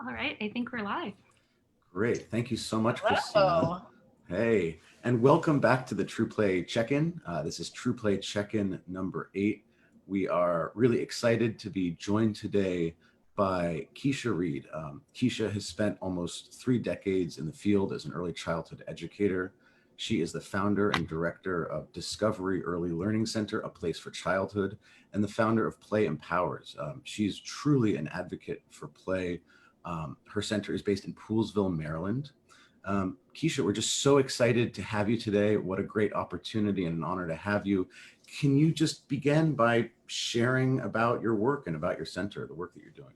All right, I think we're live. Great. Thank you so much, Krystina. Hello. Hey, and welcome back to the True Play Check-In. This is True Play Check-In number 8. We are really excited to be joined today by Kisha Reid. Kisha has spent almost 3 decades in the field as an early childhood educator. She is the founder and director of Discovery Early Learning Center, a place for childhood, and the founder of Play Empowers. She's truly an advocate for play. Her center is based in Poolesville, Maryland. Kisha, we're just so excited to have you today. What a great opportunity and an honor to have you. Can you just begin by sharing about your work and about your center, the work that you're doing?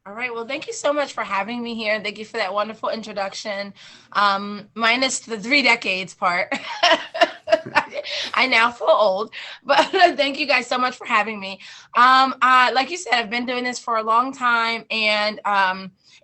All right. Well, thank you so much for having me here. Thank you for that wonderful introduction. Minus the 3 decades part. I now feel old, but thank you guys so much for having me. Like you said, I've been doing this for a long time, and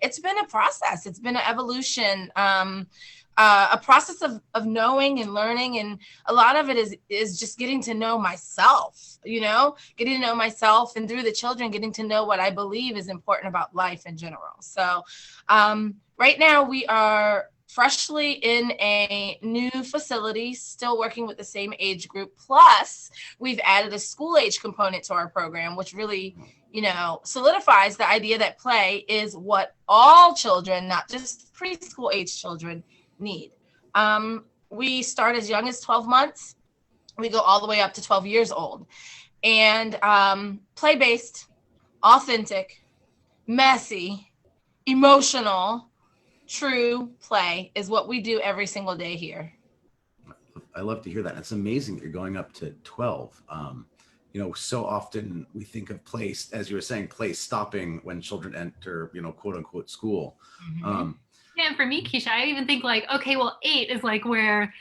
it's been a process. It's been an evolution, a process of knowing and learning, and a lot of it is just getting to know myself. Getting to know myself, and through the children, getting to know what I believe is important about life in general. So, right now we are freshly in a new facility, still working with the same age group. Plus, we've added a school age component to our program, which really, solidifies the idea that play is what all children, not just preschool age children, need. We start as young as 12 months. We go all the way up to 12 years old. And play-based, authentic, messy, emotional, true play is what we do every single day here. I love to hear that. It's amazing that you're going up to 12. So often we think of play, as you were saying, play stopping when children enter, quote unquote school. Mm-hmm. Yeah, and for me, Kisha, I even think okay, well, 8 is where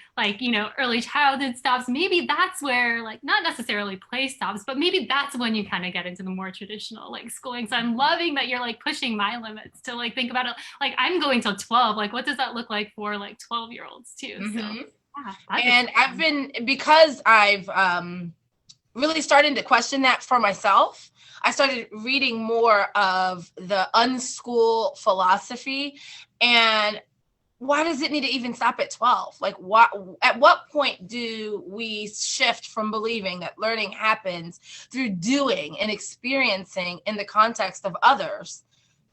early childhood stops. Maybe that's where not necessarily play stops, but maybe that's when you kind of get into the more traditional schooling. So I'm loving that you're pushing my limits to think about it. I'm going till 12. What does that look like for 12-year-olds too? Mm-hmm. So yeah, and I've been, because I've really starting to question that for myself, I started reading more of the unschool philosophy. And why does it need to even stop at 12? At what point do we shift from believing that learning happens through doing and experiencing in the context of others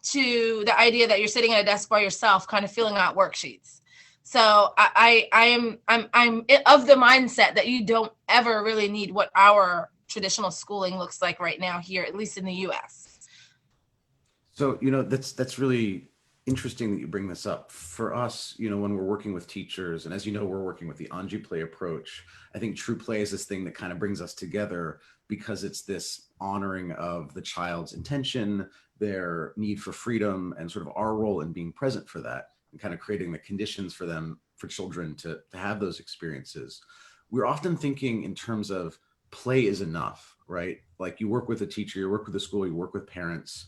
to the idea that you're sitting at a desk by yourself, kind of filling out worksheets? So I'm of the mindset that you don't ever really need what our traditional schooling looks like right now here, at least in the U.S. So, that's really interesting that you bring this up. For us, when we're working with teachers, and as you know, we're working with the Anji Play approach, I think true play is this thing that kind of brings us together because it's this honoring of the child's intention, their need for freedom, and sort of our role in being present for that, and kind of creating the conditions for children to have those experiences. We're often thinking in terms of play is enough, right? You work with a teacher, you work with a school, you work with parents.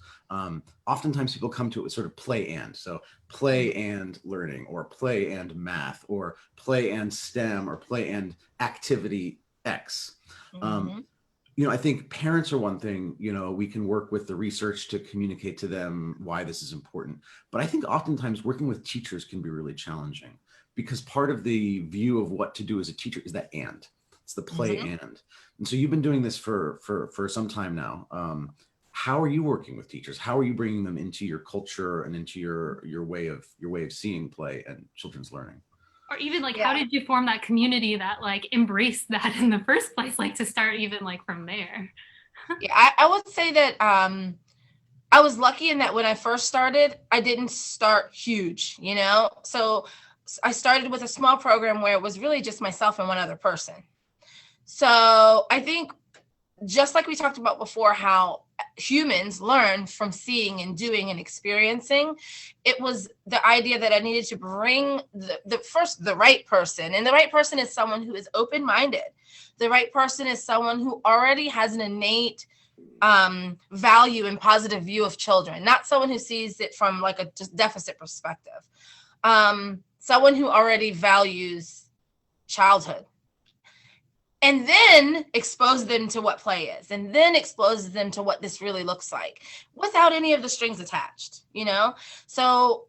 Oftentimes people come to it with sort of play and. So play and learning, or play and math, or play and STEM, or play and activity X. Mm-hmm. I think parents are one thing, we can work with the research to communicate to them why this is important. But I think oftentimes working with teachers can be really challenging, because part of the view of what to do as a teacher is that and. It's the play and so you've been doing this for some time now. How are you working with teachers? How are you bringing them into your culture and into your way of seeing play and children's learning? Or even how did you form that community that embraced that in the first place? To start even from there. Yeah, I would say that I was lucky in that when I first started, I didn't start huge, So I started with a small program where it was really just myself and one other person. So I think, just like we talked about before, how humans learn from seeing and doing and experiencing, it was the idea that I needed to bring the right person. And the right person is someone who is open-minded. The right person is someone who already has an innate value and positive view of children, not someone who sees it from a just deficit perspective. Someone who already values childhood. and then expose them to what play is, and then expose them to what this really looks like without any of the strings attached, you know? So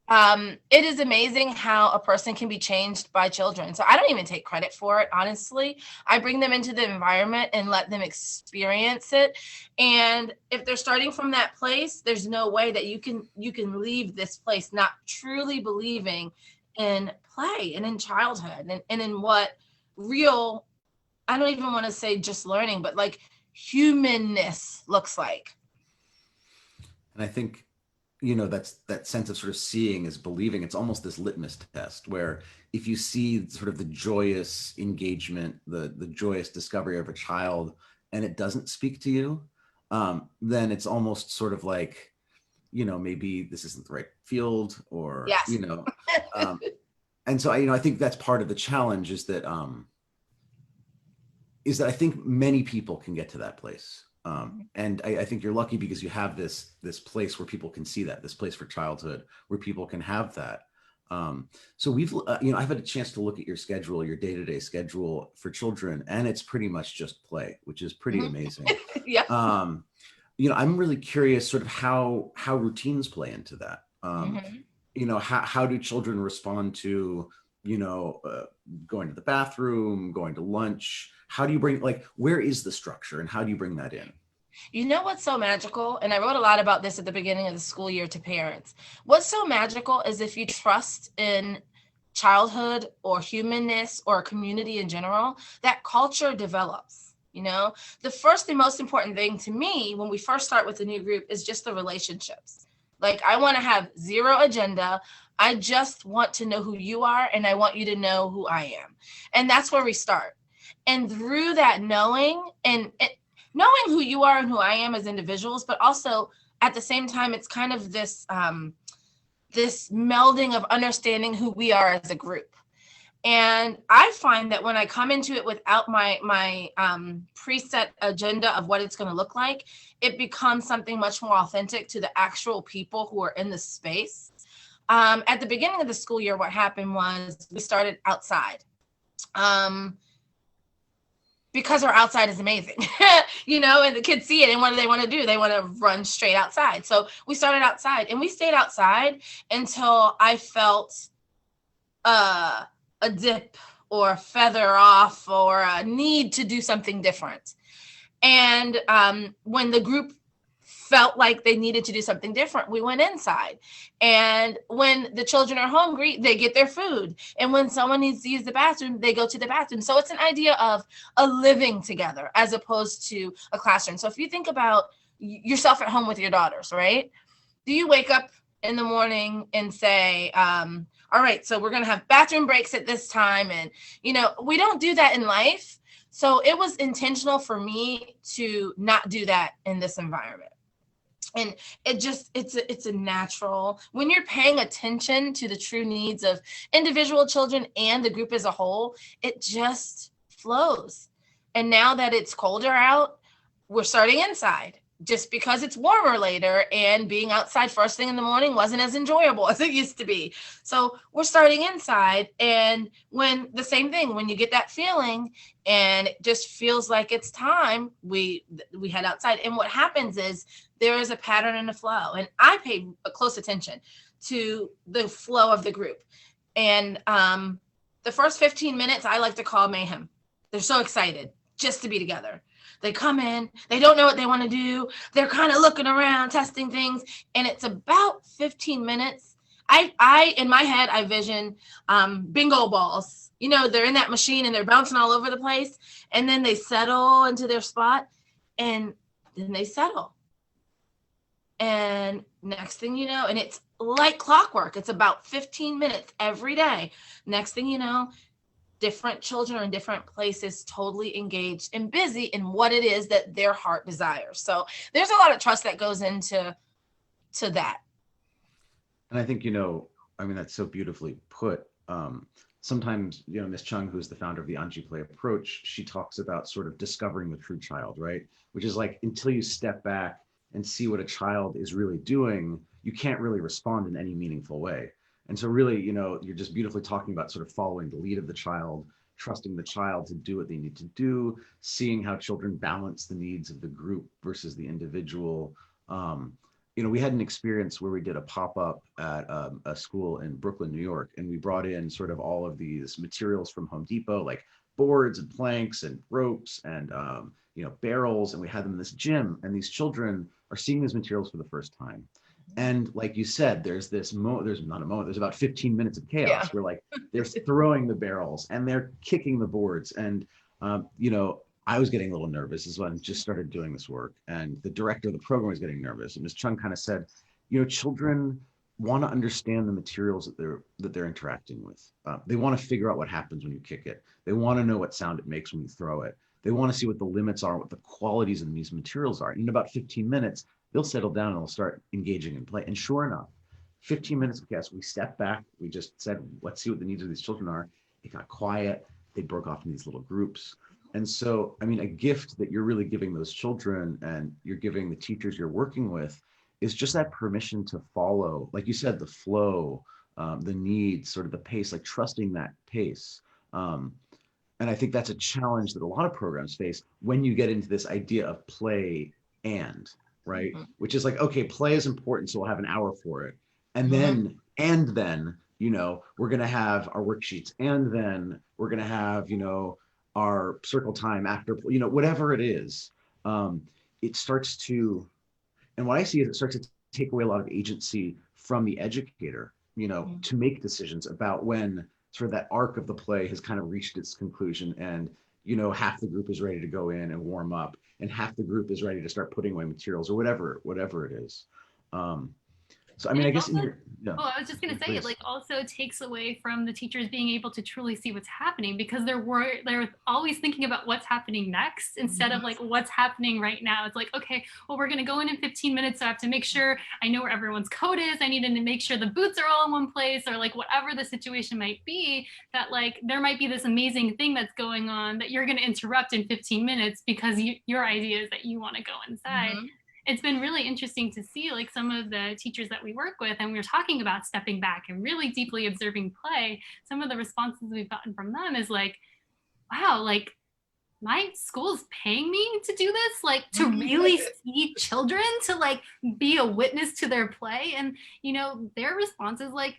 it is amazing how a person can be changed by children. So I don't even take credit for it, honestly. I bring them into the environment and let them experience it. And if they're starting from that place, there's no way that you can leave this place not truly believing in play and in childhood and in what real, I don't even want to say just learning, but like humanness looks like. And I think, you know, that's that sense of sort of seeing is believing. It's almost this litmus test where if you see sort of the joyous engagement, the joyous discovery of a child, and it doesn't speak to you, then it's almost sort of like, you know, maybe this isn't the right field, or, Yes. you know, and so I think that's part of the challenge is that I think many people can get to that place. And I think you're lucky because you have this place where people can see that, this place for childhood where people can have that. So we've, I've had a chance to look at your schedule, your day-to-day schedule for children, and it's pretty much just play, which is pretty amazing. Yeah. I'm really curious sort of how routines play into that. How do children respond to, going to the bathroom, going to lunch? How do you bring, where is the structure and how do you bring that in? You know what's so magical? And I wrote a lot about this at the beginning of the school year to parents. What's so magical is if you trust in childhood or humanness or community in general, that culture develops. The first and most important thing to me when we first start with a new group is just the relationships. I want to have zero agenda. I just want to know who you are, and I want you to know who I am. And that's where we start. And through that knowing and knowing who you are and who I am as individuals, but also at the same time, it's kind of this this melding of understanding who we are as a group. And I find that when I come into it without my preset agenda of what it's going to look like, it becomes something much more authentic to the actual people who are in the space. At the beginning of the school year, what happened was we started outside. Because our outside is amazing, and the kids see it. And what do they want to do? They want to run straight outside. So we started outside and we stayed outside until I felt a dip or a feather off or a need to do something different. And when the group felt like they needed to do something different, we went inside. And when the children are hungry, they get their food. And when someone needs to use the bathroom, they go to the bathroom. So it's an idea of a living together as opposed to a classroom. So if you think about yourself at home with your daughters, right? Do you wake up in the morning and say, all right, so we're going to have bathroom breaks at this time? And, we don't do that in life. So it was intentional for me to not do that in this environment. And it's a natural, when you're paying attention to the true needs of individual children and the group as a whole, it just flows. And now that it's colder out, we're starting inside just because it's warmer later, and being outside first thing in the morning wasn't as enjoyable as it used to be. So we're starting inside. And when the same thing, when you get that feeling and it just feels like it's time, we head outside. And what happens is there is a pattern and a flow. And I pay close attention to the flow of the group. And the first 15 minutes, I like to call mayhem. They're so excited just to be together. They come in, they don't know what they want to do. They're kind of looking around, testing things. And it's about 15 minutes. I in my head, I vision bingo balls. They're in that machine and they're bouncing all over the place. And then they settle into their spot and then they settle. And next thing you know, and it's like clockwork, it's about 15 minutes every day. Next thing you know, different children are in different places, totally engaged and busy in what it is that their heart desires. So there's a lot of trust that goes into that. And I think, that's so beautifully put. Sometimes, Ms. Chung, who's the founder of the Anji Play approach, she talks about sort of discovering the true child, right? Which is like, until you step back and see what a child is really doing, you can't really respond in any meaningful way. And so really, you're just beautifully talking about sort of following the lead of the child, trusting the child to do what they need to do, seeing how children balance the needs of the group versus the individual. We had an experience where we did a pop-up at a school in Brooklyn, New York, and we brought in sort of all of these materials from Home Depot, like boards and planks and ropes and barrels, and we had them in this gym, and these children are seeing these materials for the first time. And like you said, there's about 15 minutes of chaos where like they're throwing the barrels and they're kicking the boards. And, I was getting a little nervous as well. I just started doing this work, and the director of the program was getting nervous. And Ms. Chung kind of said, children want to understand the materials that they're interacting with. They want to figure out what happens when you kick it. They want to know what sound it makes when you throw it. They want to see what the limits are, what the qualities of these materials are. And in about 15 minutes, they'll settle down and they'll start engaging in play. And sure enough, 15 minutes of chaos, we stepped back. We just said, let's see what the needs of these children are. It got quiet. They broke off in these little groups. And so, a gift that you're really giving those children and you're giving the teachers you're working with is just that permission to follow, like you said, the flow, the needs, sort of the pace, like trusting that pace. And I think that's a challenge that a lot of programs face when you get into this idea of play right? Mm-hmm. Which is like, okay, play is important, so we'll have an hour for it. And then, we're going to have our worksheets, and then we're going to have, our circle time after, whatever it is. It starts to, and what I see is it starts to take away a lot of agency from the educator, to make decisions about when sort of that arc of the play has kind of reached its conclusion, and half the group is ready to go in and warm up, and half the group is ready to start putting away materials or whatever it is. So, I guess also, I was just going to say, it like also takes away from the teachers being able to truly see what's happening, because they're always thinking about what's happening next instead of like what's happening right now. It's like, okay, well, we're going to go in 15 minutes. So I have to make sure I know where everyone's code is. I need to make sure the boots are all in one place, or like whatever the situation might be, that like there might be this amazing thing that's going on that you're going to interrupt in 15 minutes because your idea is that you want to go inside. Mm-hmm. It's been really interesting to see like some of the teachers that we work with, and we were talking about stepping back and really deeply observing play. Some of the responses we've gotten from them is like, wow, like my school's paying me to do this, like to really see children, to like be a witness to their play. And, their response is like,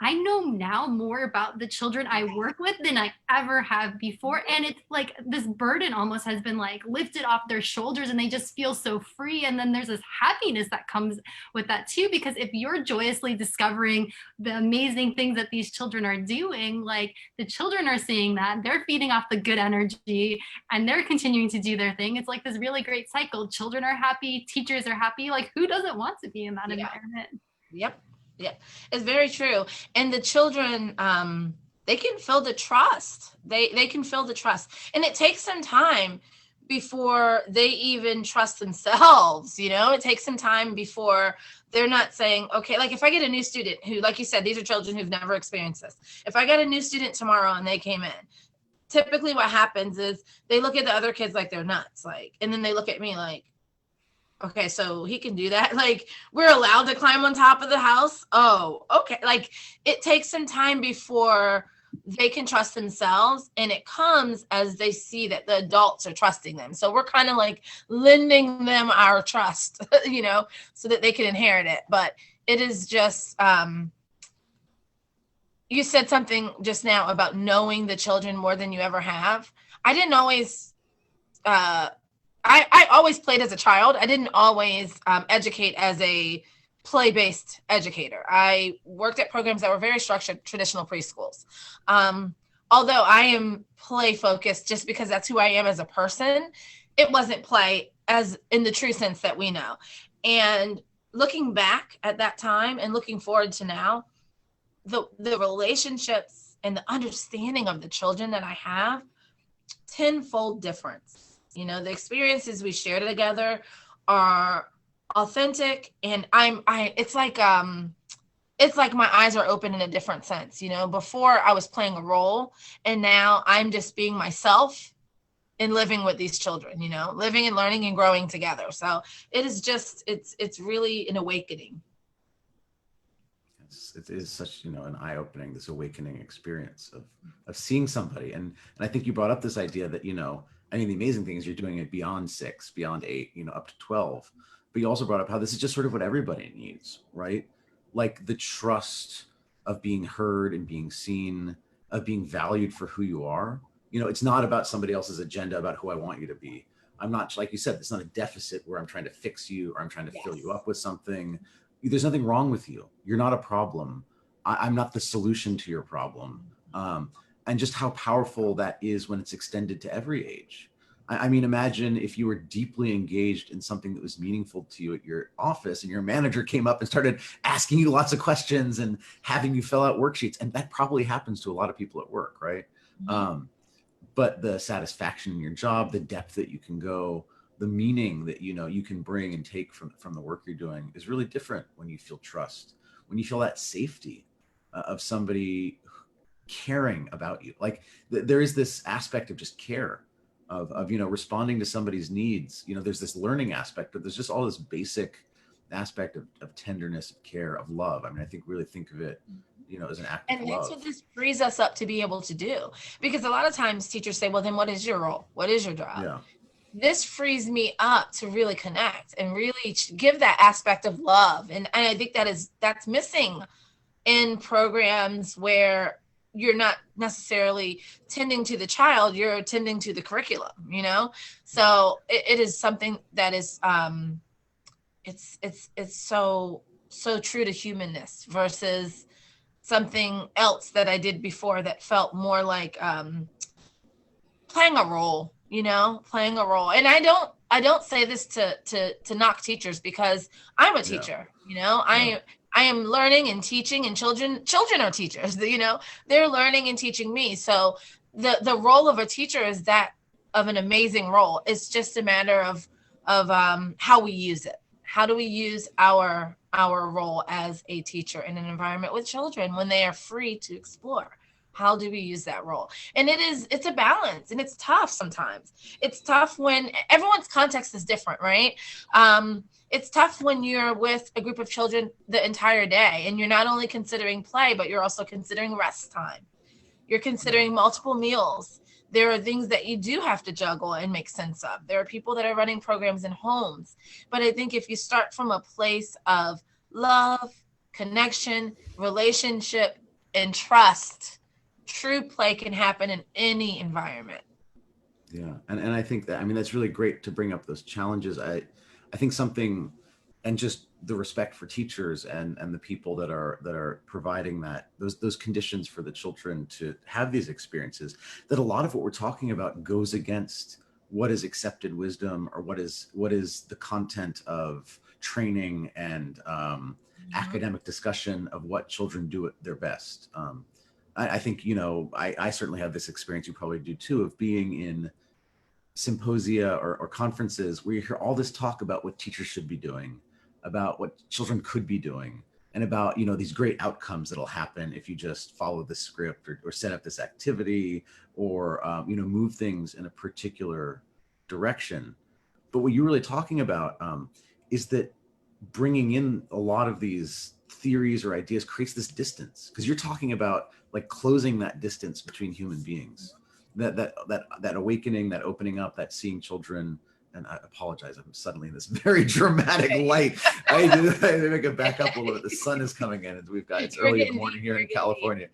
I know now more about the children I work with than I ever have before. And it's like this burden almost has been like lifted off their shoulders, and they just feel so free. And then there's this happiness that comes with that too, because if you're joyously discovering the amazing things that these children are doing, like the children are seeing that, they're feeding off the good energy and they're continuing to do their thing. It's like this really great cycle. Children are happy, teachers are happy. Like who doesn't want to be in that environment? Yep. Yeah, it's very true. And the children, they can feel the trust. They can feel the trust. And it takes some time before they even trust themselves. It takes some time before they're not saying, okay, like if I get a new student who, like you said, these are children who've never experienced this. If I got a new student tomorrow and they came in, typically what happens is they look at the other kids like they're nuts, and then they look at me like, okay, so he can do that. Like we're allowed to climb on top of the house. Oh, okay. Like it takes some time before they can trust themselves, and it comes as they see that the adults are trusting them. So we're kind of like lending them our trust, so that they can inherit it. But it is just, you said something just now about knowing the children more than you ever have. I didn't always, I always played as a child. I didn't always educate as a play-based educator. I worked at programs that were very structured, traditional preschools. Although I am play-focused just because that's who I am as a person, it wasn't play as in the true sense that we know. And looking back at that time and looking forward to now, the relationships and the understanding of the children that I have, tenfold difference. The experiences we share together are authentic, and it's like my eyes are open in a different sense. Before I was playing a role, and now I'm just being myself and living with these children, living and learning and growing together. So it is just, it's really an awakening. it is such, an eye-opening, this awakening experience of seeing somebody. And I think you brought up this idea that, I mean, the amazing thing is you're doing it beyond 6, beyond 8, up to 12. But you also brought up how this is just sort of what everybody needs, right? Like the trust of being heard and being seen, of being valued for who you are. It's not about somebody else's agenda about who I want you to be. I'm not, like you said, it's not a deficit where I'm trying to fix you or I'm trying to fill you up with something. There's nothing wrong with you. You're not a problem. I'm not the solution to your problem. And just how powerful that is when it's extended to every age. I mean, imagine if you were deeply engaged in something that was meaningful to you at your office and your manager came up and started asking you lots of questions and having you fill out worksheets. And that probably happens to a lot of people at work, right? Mm-hmm. But the satisfaction in your job, the depth that you can go, the meaning that, you can bring and take from the work you're doing is really different when you feel trust, when you feel that safety of somebody caring about you. Like there is this aspect of just care, of responding to somebody's needs. There's this learning aspect, but there's just all this basic aspect of tenderness, of care, of love. I mean, I think of it, as an act of love. And that's what this frees us up to be able to do. Because a lot of times teachers say, well, then what is your role? What is your job? Yeah. This frees me up to really connect and really give that aspect of love. And I think that's missing in programs where you're not necessarily tending to the child, you're tending to the curriculum, So it is something that is, it's so true to humanness versus something else that I did before that felt more like playing a role, playing a role. And I don't say this to knock teachers, because I'm a teacher, I am learning and teaching, and children are teachers, they're learning and teaching me. So the role of a teacher is that of an amazing role. It's just a matter of how we use it. How do we use our role as a teacher in an environment with children when they are free to explore? How do we use that role? And it's a balance, and it's tough sometimes. It's tough when everyone's context is different, right? It's tough when you're with a group of children the entire day and you're not only considering play, but you're also considering rest time. You're considering multiple meals. There are things that you do have to juggle and make sense of. There are people that are running programs in homes. But I think if you start from a place of love, connection, relationship, and trust, true play can happen in any environment. Yeah. And I think that, that's really great to bring up those challenges. I think something, and just the respect for teachers and the people that are providing those conditions for the children to have these experiences, that a lot of what we're talking about goes against what is accepted wisdom, or what is the content of training and academic discussion of what children do at their best. I think, I certainly have this experience, you probably do too, of being in symposia or conferences where you hear all this talk about what teachers should be doing, about what children could be doing, and about, these great outcomes that'll happen if you just follow the script or set up this activity or, move things in a particular direction. But what you're really talking about is that bringing in a lot of these theories or ideas creates this distance, because you're talking about like closing that distance between human beings. That awakening, that opening up, that seeing children. And I apologize, I'm suddenly in this very dramatic light. I make it back up a little bit. The sun is coming in, and it's early in the morning here in California.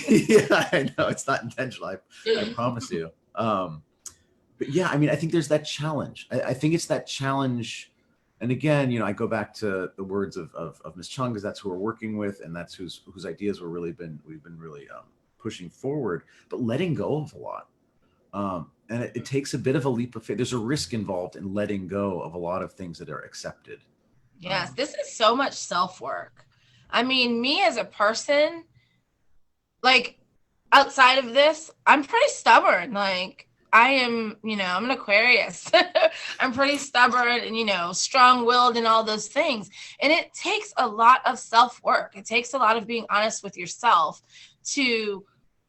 Yeah, I know, it's not intentional. I promise you. But yeah, I think there's that challenge. I think it's that challenge. And again, I go back to the words of Ms. Chung, because that's who we're working with, and that's whose ideas we've been really pushing forward, but letting go of a lot. And it takes a bit of a leap of faith. There's a risk involved in letting go of a lot of things that are accepted. Yes, this is so much self-work. Me as a person, like outside of this, I'm pretty stubborn. Like I am, I'm an Aquarius. I'm pretty stubborn and, strong-willed and all those things. And it takes a lot of self-work. It takes a lot of being honest with yourself to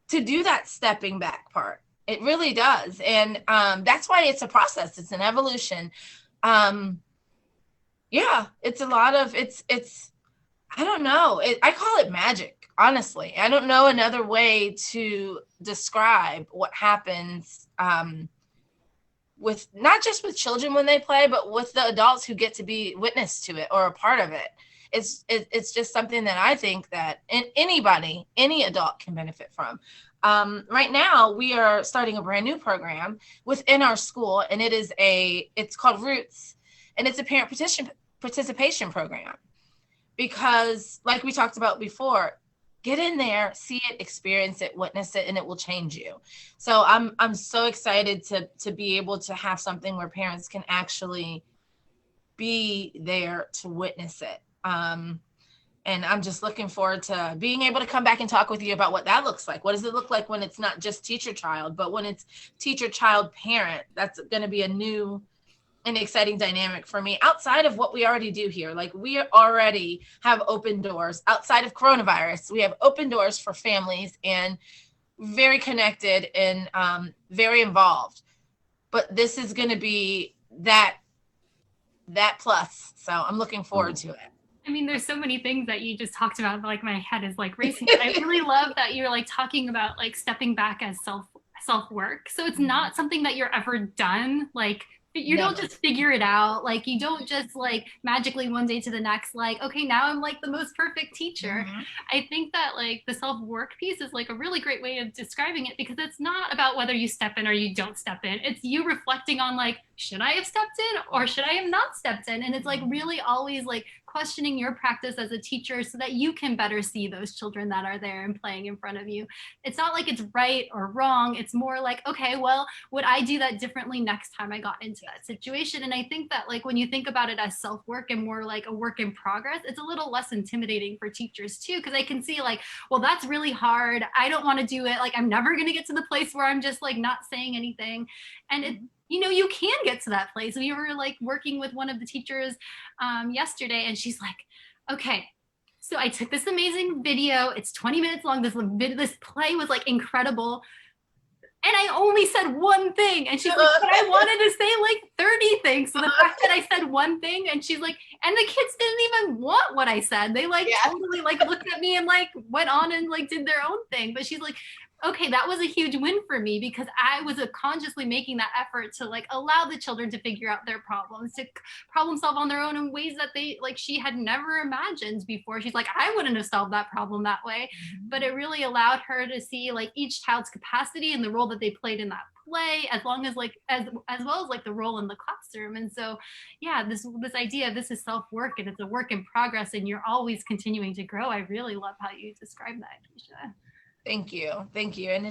do that stepping back part. It really does. And that's why it's a process. It's an evolution. Yeah, it's a lot of, I don't know. I call it magic, honestly. I don't know another way to describe what happens with not just with children when they play, but with the adults who get to be witness to it or a part of it. It's just something that I think that any adult can benefit from. Right now, we are starting a brand new program within our school, and it's called Roots, and it's a parent participation program. Because, like we talked about before, get in there, see it, experience it, witness it, and it will change you. So I'm so excited to be able to have something where parents can actually be there to witness it. And I'm just looking forward to being able to come back and talk with you about what that looks like. What does it look like when it's not just teacher-child, but when it's teacher-child-parent? That's going to be a new and exciting dynamic for me outside of what we already do here. Like, we already have open doors outside of coronavirus. We have open doors for families and very connected and very involved. But this is going to be that plus. So I'm looking forward to it. I mean, there's so many things that you just talked about, like my head is like racing. But I really love that you're like talking about like stepping back as self work. So it's not something that you're ever done. Like, you don't just figure it out. Like, you don't just like magically one day to the next, like, okay, now I'm like the most perfect teacher. I think that like the self-work piece is like a really great way of describing it, because it's not about whether you step in or you don't step in. It's you reflecting on like, should I have stepped in or should I have not stepped in? And it's like really always like questioning your practice as a teacher so that you can better see those children that are there and playing in front of you. It's not like it's right or wrong. It's more like, okay, well, would I do that differently next time I got into that situation? And I think that like when you think about it as self-work and more like a work in progress, it's a little less intimidating for teachers too, because I can see like, well, that's really hard. I don't want to do it. Like, I'm never going to get to the place where I'm just like not saying anything. And it, you know, you can get to that place. We were like working with one of the teachers yesterday, and she's like, okay, so I took this amazing video. It's 20 minutes long. This play was like incredible. And I only said one thing. And she's like, but I wanted to say like 30 things. So the fact that I said one thing, and she's like, and the kids didn't even want what I said. They like totally like looked at me and like went on and like did their own thing. But she's like, okay, that was a huge win for me, because I was consciously making that effort to like allow the children to figure out their problems, to problem solve on their own in ways that they like she had never imagined before. She's like, I wouldn't have solved that problem that way. But it really allowed her to see like each child's capacity and the role that they played in that play, as long as like as well as like the role in the classroom. And so yeah, this idea of this is self-work and it's a work in progress and you're always continuing to grow. I really love how you describe that, Kisha. Thank you. And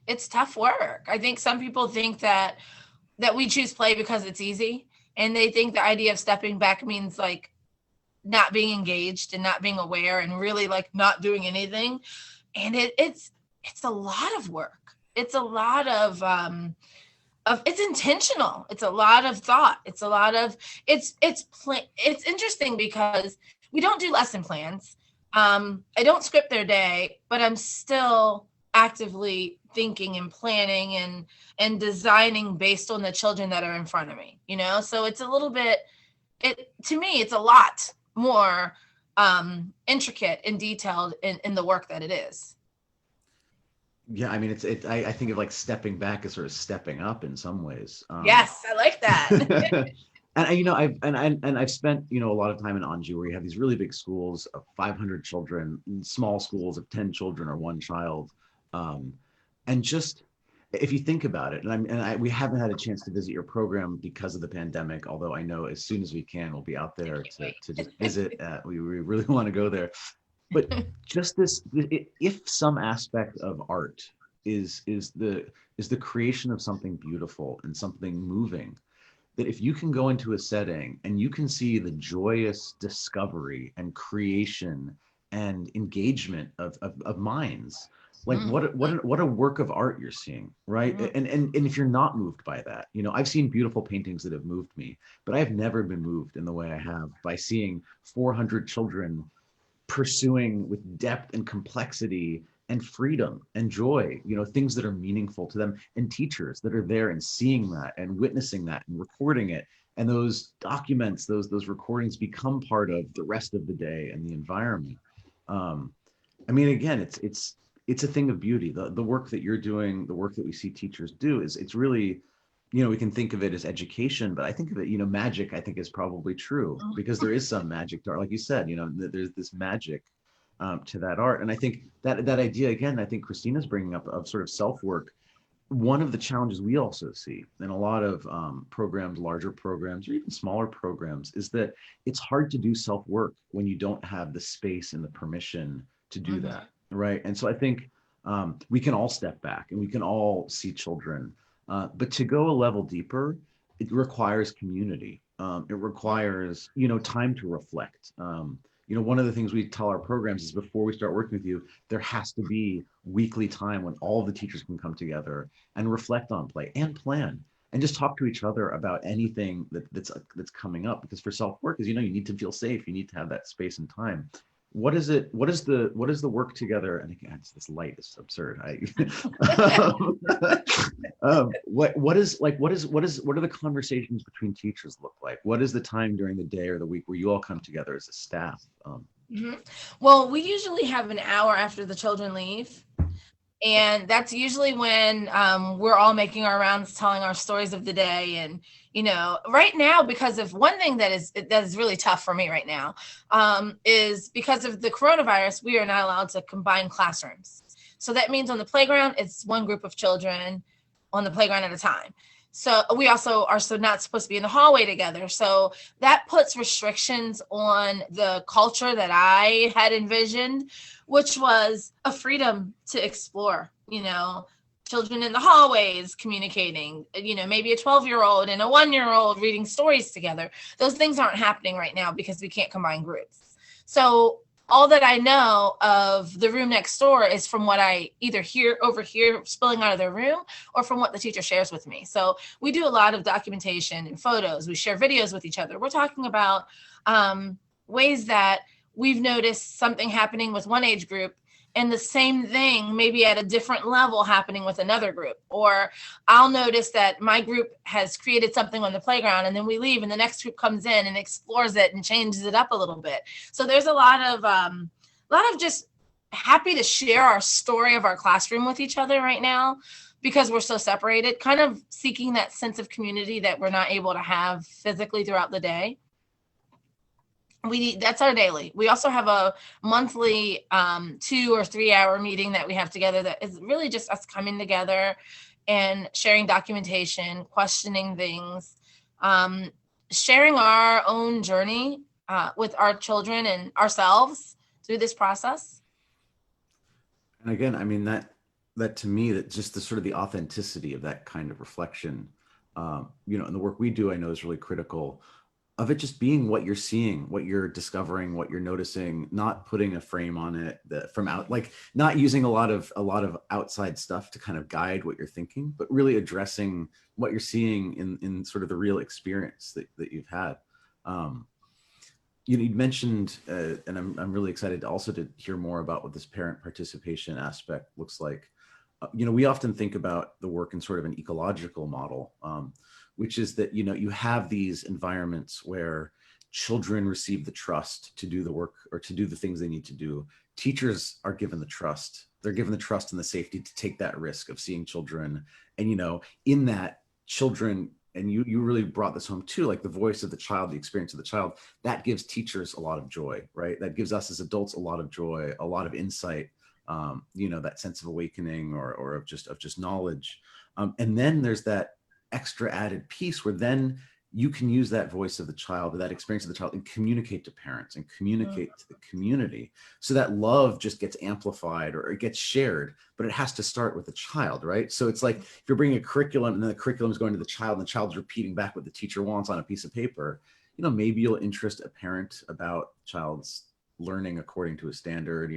it's tough work. I think some people think that we choose play because it's easy, and they think the idea of stepping back means like not being engaged and not being aware and really like not doing anything. And it's a lot of work. It's a lot of it's intentional. It's a lot of thought. It's a lot of it's interesting because we don't do lesson plans. I don't script their day, but I'm still actively thinking and planning and designing based on the children that are in front of me, you know? So it's a little bit, to me, it's a lot more intricate and detailed in the work that it is. Yeah, I mean, I think of like stepping back as sort of stepping up in some ways. Yes, I like that. And you know, I've spent, you know, a lot of time in Anji, where you have these really big schools of 500 children, small schools of 10 children or one child, and just if you think about it, we haven't had a chance to visit your program because of the pandemic. Although I know as soon as we can, we'll be out there to just visit. We really want to go there. But just if some aspect of art is the creation of something beautiful and something moving, that if you can go into a setting and you can see the joyous discovery and creation and engagement of minds, like what a work of art you're seeing, right? And if you're not moved by that, you know, I've seen beautiful paintings that have moved me, but I've never been moved in the way I have by seeing 400 children pursuing with depth and complexity and freedom and joy, you know, things that are meaningful to them, and teachers that are there and seeing that and witnessing that and recording it and those documents, those recordings become part of the rest of the day and the environment. I mean, again, it's a thing of beauty. The work that you're doing, the work that we see teachers do, is it's really, we can think of it as education, but I think of it, magic, I think, is probably true, because there is some magic to art, like you said. There's this magic to that art. And I think that idea, again, I think Krystina's bringing up, of sort of self-work. One of the challenges we also see in a lot of programs, larger programs, or even smaller programs, is that it's hard to do self-work when you don't have the space and the permission to do that, right? And so I think we can all step back and we can all see children, but to go a level deeper, it requires community. It requires, time to reflect. One of the things we tell our programs is, before we start working with you, there has to be weekly time when all of the teachers can come together and reflect on play and plan and just talk to each other about anything that's coming up. Because for self-work, as you need to feel safe, you need to have that space and time. What is the work together? And again, this light is absurd. What are the conversations between teachers look like? What is the time during the day or the week where you all come together as a staff? Well, we usually have an hour after the children leave. And that's usually when we're all making our rounds, telling our stories of the day. And, right now, because of one thing that is really tough for me right now, is because of the coronavirus, we are not allowed to combine classrooms. So that means on the playground, it's one group of children on the playground at a time. So we also are not supposed to be in the hallway together. So that puts restrictions on the culture that I had envisioned, which was a freedom to explore, children in the hallways communicating, maybe a 12-year-old and a 1-year-old reading stories together. Those things aren't happening right now because we can't combine groups. So all that I know of the room next door is from what I either hear spilling out of their room, or from what the teacher shares with me. So we do a lot of documentation and photos. We share videos with each other. We're talking about ways that we've noticed something happening with one age group, and the same thing maybe at a different level happening with another group. Or I'll notice that my group has created something on the playground, and then we leave and the next group comes in and explores it and changes it up a little bit. So there's a lot of just happy to share our story of our classroom with each other right now, because we're so separated, kind of seeking that sense of community that we're not able to have physically throughout the day. That's our daily. We also have a monthly 2 or 3 hour meeting that we have together, that is really just us coming together and sharing documentation, questioning things, sharing our own journey with our children and ourselves through this process. And again, I mean, that to me, that just the sort of the authenticity of that kind of reflection, and the work we do, I know, is really critical of it just being what you're seeing, what you're discovering, what you're noticing, not putting a frame on it not using a lot of outside stuff to kind of guide what you're thinking, but really addressing what you're seeing in sort of the real experience that you've had. You mentioned, and I'm really excited also to hear more about what this parent participation aspect looks like. We often think about the work in sort of an ecological model, which is that, you have these environments where children receive the trust to do the work or to do the things they need to do. Teachers are given the trust. They're given the trust and the safety to take that risk of seeing children. And, in that, children, and you really brought this home too, like the voice of the child, the experience of the child, that gives teachers a lot of joy, right? That gives us as adults a lot of joy, a lot of insight, that sense of awakening or of just knowledge. And then there's that extra added piece where then you can use that voice of the child, or that experience of the child, and communicate to parents and communicate to the community. So that love just gets amplified or it gets shared, but it has to start with the child, right? So it's like, if you're bringing a curriculum and then the curriculum is going to the child and the child's repeating back what the teacher wants on a piece of paper, maybe you'll interest a parent about child's learning according to a standard,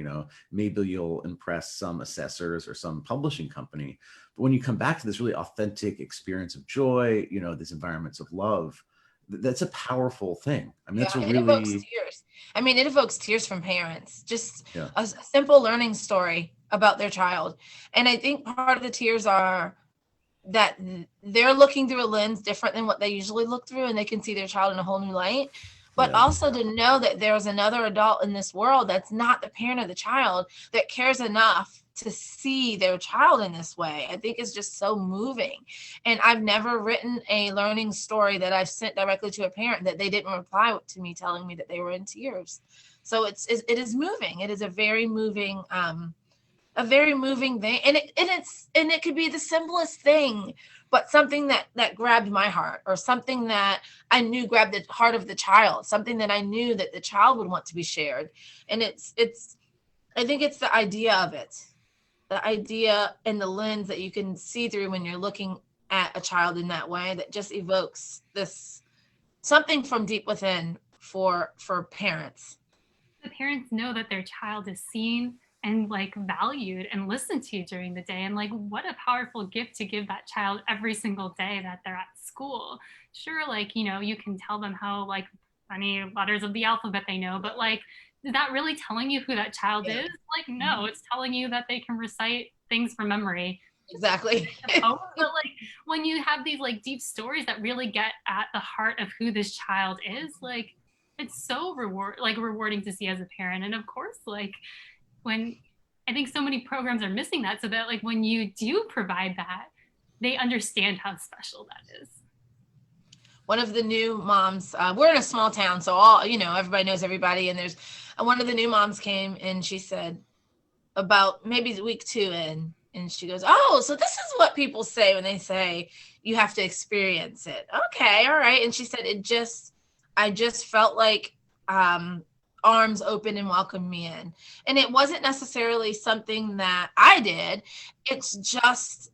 maybe you'll impress some assessors or some publishing company. But when you come back to this really authentic experience of joy, these environments of love, that's a powerful thing. I mean, that's it evokes tears. I mean, it evokes tears from parents, just a simple learning story about their child. And I think part of the tears are that they're looking through a lens different than what they usually look through, and they can see their child in a whole new light. But Yeah. also to know that there's another adult in this world that's not the parent of the child that cares enough to see their child in this way, I think is just so moving. And I've never written a learning story that I've sent directly to a parent that they didn't reply to me telling me that they were in tears. So it is moving. It is a very moving thing, and it could be the simplest thing, but something that grabbed my heart, or something that I knew grabbed the heart of the child, something that I knew that the child would want to be shared. And it's I think it's the idea of it, the idea and the lens that you can see through when you're looking at a child in that way, that just evokes this something from deep within for parents. The parents know that their child is seen and like valued and listened to during the day. And like, what a powerful gift to give that child every single day that they're at school. Sure, like, you know, you can tell them how like many letters of the alphabet they know, but like, is that really telling you who that child is? Like, no, it's telling you that they can recite things from memory. Exactly. But like, when you have these like deep stories that really get at the heart of who this child is, like, it's so rewarding to see as a parent. And of course, like, when I think so many programs are missing that, so that like when you do provide that, they understand how special that is. One of the new moms, we're in a small town, so all, you know, everybody knows everybody. And there's one of the new moms came and she said about maybe week 2 in, and she goes, "Oh, so this is what people say when they say you have to experience it." Okay, all right. And she said, I just felt like arms open and welcomed me in. And it wasn't necessarily something that I did. It's just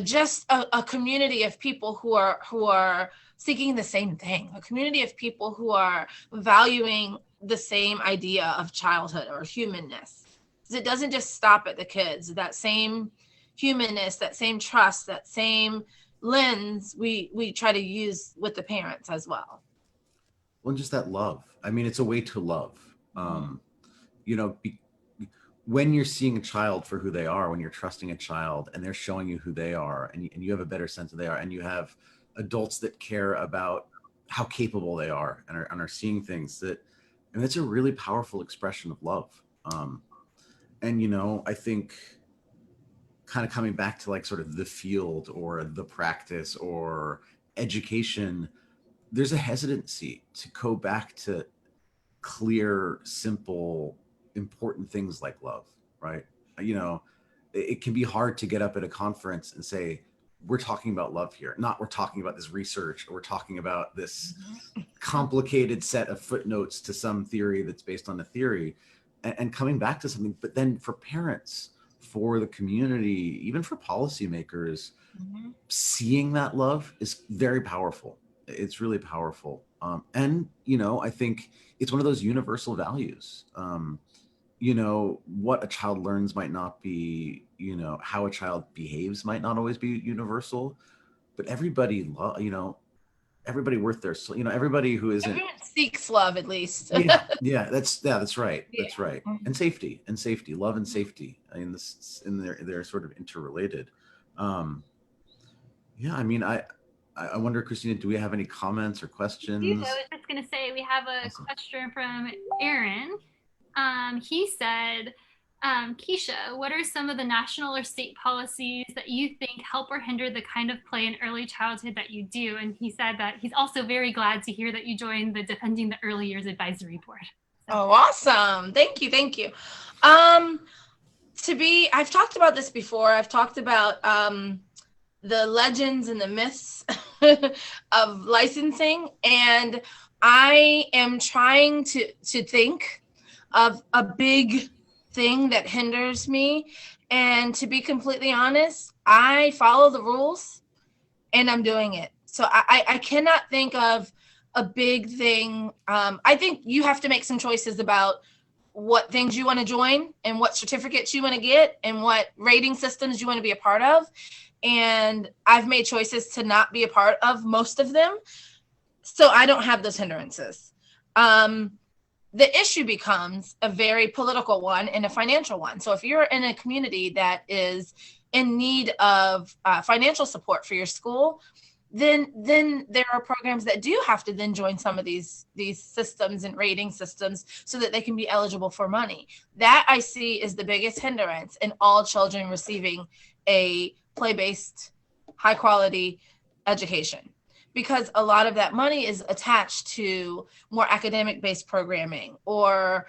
just a community of people who are seeking the same thing, a community of people who are valuing the same idea of childhood or humanness. It doesn't just stop at the kids. That same humanness, that same trust, that same lens we try to use with the parents as well. Well, just that love. I mean, it's a way to love. You know, when you're seeing a child for who they are, when you're trusting a child and they're showing you who they are, and you have a better sense of they are, and you have adults that care about how capable they are and are seeing things that, and it's a really powerful expression of love. And, you know, I think kind of coming back to like sort of the field or the practice or education, there's a hesitancy to go back to clear, simple, important things like love, right? You know, it can be hard to get up at a conference and say, we're talking about love here, not we're talking about this research, or we're talking about this complicated set of footnotes to some theory that's based on a theory, and coming back to something. But then for parents, for the community, even for policymakers, seeing that love is very powerful. It's really powerful. And, you know, I think it's one of those universal values. You know, what a child learns might not be, you know, how a child behaves might not always be universal, but everybody, you know, everybody worth their, you know, everybody who isn't. Everyone seeks love, at least. That's right. That's right. And safety, love and safety. I mean, they're sort of interrelated. Yeah, I mean, I wonder, Krystina, do we have any comments or questions? I was just going to say, we have a question from Aaron. He said, Kisha, what are some of the national or state policies that you think help or hinder the kind of play in early childhood that you do? And he said that he's also very glad to hear that you joined the Defending the Early Years Advisory Board. So. Oh, awesome. Thank you. I've talked about this before. I've talked about the legends and the myths of licensing. And I am trying to think of a big thing that hinders me. And to be completely honest, I follow the rules and I'm doing it. So I cannot think of a big thing. I think you have to make some choices about what things you want to join and what certificates you want to get and what rating systems you want to be a part of. And I've made choices to not be a part of most of them. So I don't have those hindrances. The issue becomes a very political one and a financial one. So if you're in a community that is in need of financial support for your school, then there are programs that do have to then join some of these systems and rating systems so that they can be eligible for money. That I see is the biggest hindrance in all children receiving a play-based, high-quality education, because a lot of that money is attached to more academic-based programming or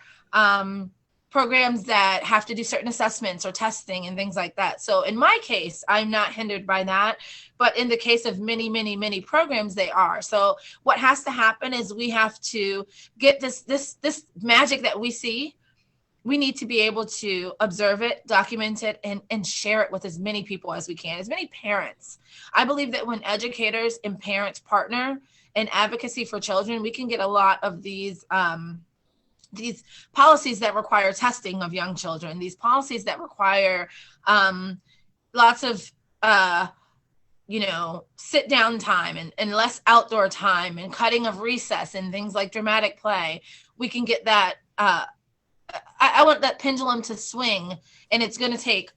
programs that have to do certain assessments or testing and things like that. So in my case, I'm not hindered by that, but in the case of many, many, many programs, they are. So what has to happen is we have to get this magic that we see. We need to be able to observe it, document it, and share it with as many people as we can, as many parents. I believe that when educators and parents partner in advocacy for children, we can get a lot of these policies that require testing of young children, these policies that require lots of, sit down time and less outdoor time and cutting of recess and things like dramatic play. We can get that. I want that pendulum to swing, and it's going to take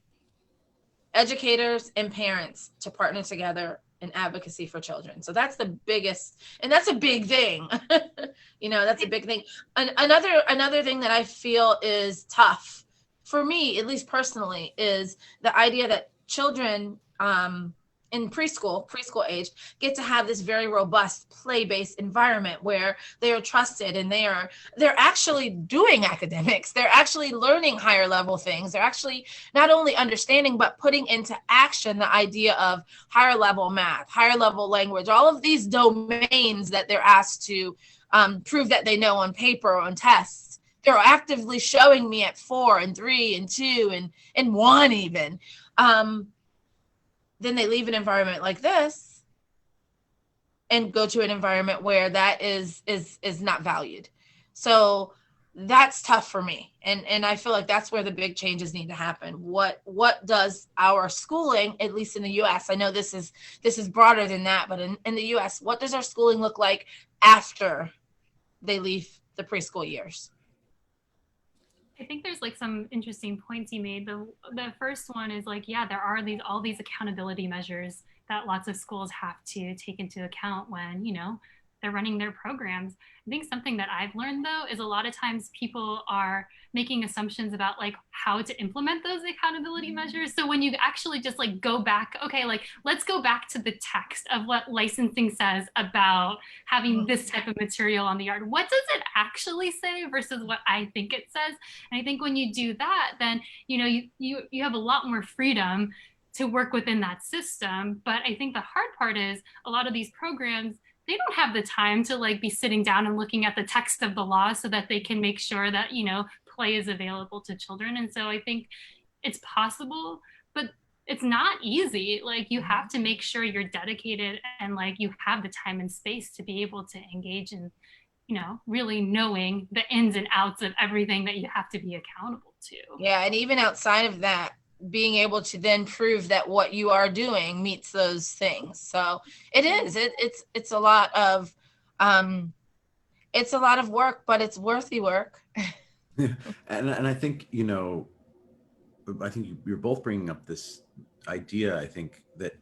educators and parents to partner together in advocacy for children. So that's the biggest, and that's a big thing. That's a big thing. Another thing that I feel is tough for me, at least personally, is the idea that children in preschool age get to have this very robust play-based environment where they are trusted and they're actually doing academics. They're actually learning higher level things. They're actually not only understanding, but putting into action the idea of higher level math, higher level language, all of these domains that they're asked to prove that they know on paper or on tests. They're actively showing me at 4 and 3 and 2 and 1 even. Then they leave an environment like this and go to an environment where that is not valued. So that's tough for me. And I feel like that's where the big changes need to happen. What does our schooling, at least in the US, I know this is broader than that, but in the US, what does our schooling look like after they leave the preschool years? I think there's like some interesting points you made. The first one is like, yeah, there are all these accountability measures that lots of schools have to take into account when, they're running their programs. I think something that I've learned though is a lot of times people are making assumptions about like how to implement those accountability measures. So when you actually just like go back, okay, like let's go back to the text of what licensing says about having this type of material on the yard. What does it actually say versus what I think it says? And I think when you do that, then you have a lot more freedom to work within that system. But I think the hard part is a lot of these programs, they don't have the time to like be sitting down and looking at the text of the law so that they can make sure that, play is available to children. And so I think it's possible, but it's not easy. Like you have to make sure you're dedicated and like you have the time and space to be able to engage in, really knowing the ins and outs of everything that you have to be accountable to. Yeah. And even outside of that, being able to then prove that what you are doing meets those things. So it is, it's a lot of, work, but it's worth the work. Yeah. And I think, I think you're both bringing up this idea. I think that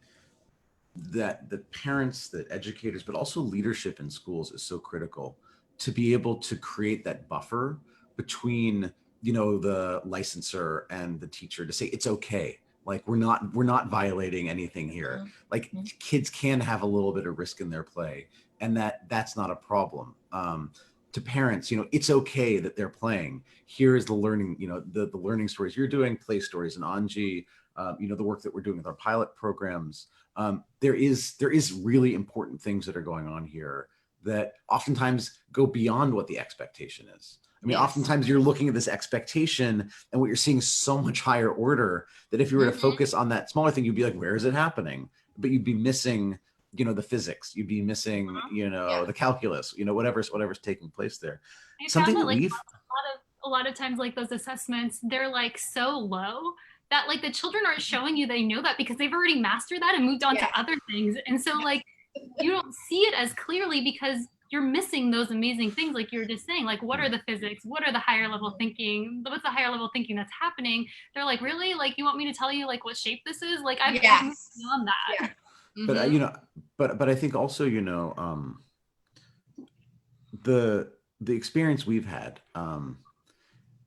the parents, that educators, but also leadership in schools is so critical to be able to create that buffer between the licensor and the teacher to say it's okay, like we're not violating anything here. Mm-hmm. Like kids can have a little bit of risk in their play, and that's not a problem. To parents, it's okay that they're playing. Here is the learning, the learning stories you're doing, play stories in Anji, the work that we're doing with our pilot programs. There is really important things that are going on here that oftentimes go beyond what the expectation is. I mean, yes. Oftentimes you're looking at this expectation and what you're seeing is so much higher order that if you were to focus on that smaller thing, you'd be like, where is it happening? But you'd be missing, the physics, you'd be missing, the calculus, whatever's taking place there. Something that we've a lot of times, like those assessments, they're like so low that like the children aren't showing you they know that because they've already mastered that and moved on to other things. And so like, you don't see it as clearly because you're missing those amazing things, like you were just saying, like what are the physics, what are the higher level thinking, what's the higher level thinking that's happening. They're like, really, like you want me to tell you like what shape this is? Like I've moved Yes. beyond that. Yeah. But you know, but I think also, you know, the experience we've had,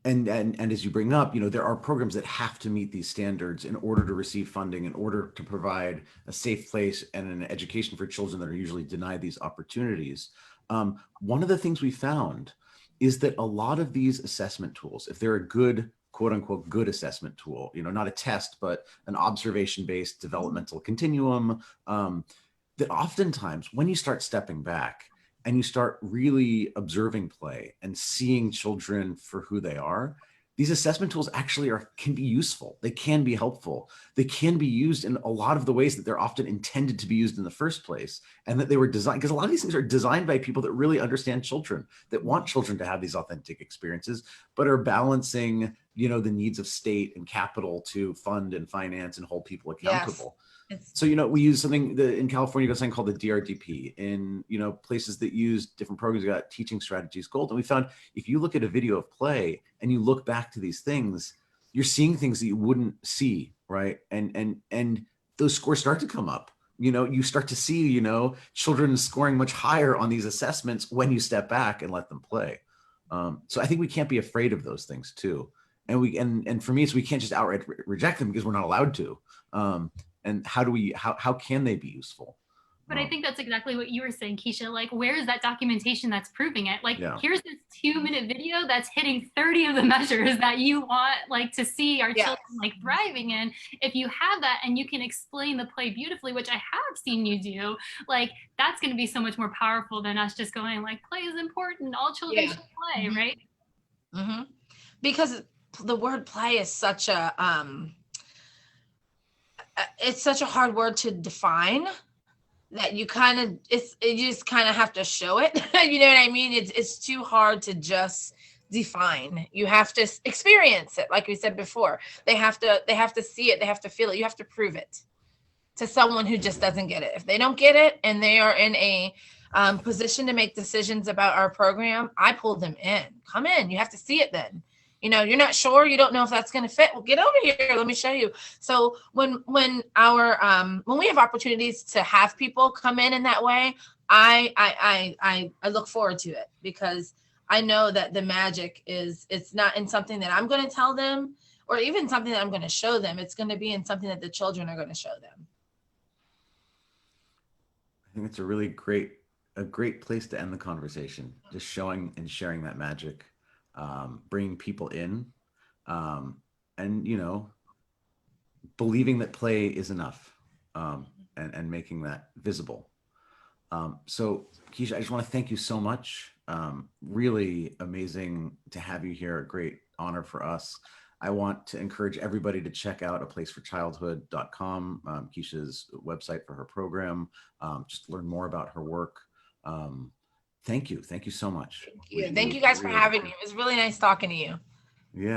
and as you bring up, you know, there are programs that have to meet these standards in order to receive funding, in order to provide a safe place and an education for children that are usually denied these opportunities. One of the things we found is that a lot of these assessment tools, if they're a good, quote unquote, good assessment tool, you know, not a test, but an observation-based developmental continuum, that oftentimes when you start stepping back and you start really observing play and seeing children for who they are, these assessment tools actually can be useful. They can be helpful. They can be used in a lot of the ways that they're often intended to be used in the first place, and that they were designed, because a lot of these things are designed by people that really understand children, that want children to have these authentic experiences, but are balancing, you know, the needs of state and capital to fund and finance and hold people accountable. Yes. So, you know, we use something that in California, you got something called the DRDP. In, you know, places that use different programs, you got Teaching Strategies Gold. And we found if you look at a video of play and you look back to these things, you're seeing things that you wouldn't see, right? And those scores start to come up. You know, you start to see, you know, children scoring much higher on these assessments when you step back and let them play. So I think we can't be afraid of those things too. And for me, it's we can't just outright reject them because we're not allowed to. And how can they be useful? But I think that's exactly what you were saying, Kisha. Like, where is that documentation that's proving it? Like, here's this 2-minute video that's hitting 30 of the measures that you want, like, to see our children, like, thriving in. If you have that and you can explain the play beautifully, which I have seen you do, like, that's going to be so much more powerful than us just going, like, play is important. All children should play, right? Because the word play is such a, it's such a hard word to define that you kind of, you just kind of have to show it. You know what I mean? It's too hard to just define. You have to experience it. Like we said before, they have to see it. They have to feel it. You have to prove it to someone who just doesn't get it. If they don't get it and they are in a position to make decisions about our program, I pull them in. Come in. You have to see it then. You know, you're not sure, you don't know if that's going to fit. Well, get over here. Let me show you. So when we have opportunities to have people come in that way, I look forward to it, because I know that the magic it's not in something that I'm going to tell them or even something that I'm going to show them. It's going to be in something that the children are going to show them. I think it's a great place to end the conversation, just showing and sharing that magic. Bringing people in, and, you know, believing that play is enough, and making that visible. So Kisha, I just want to thank you so much. Really amazing to have you here. A great honor for us. I want to encourage everybody to check out aplaceforchildhood.com, Kisha's website for her program, just learn more about her work. Thank you. Thank you so much. Thank you guys for having me. It was really nice talking to you.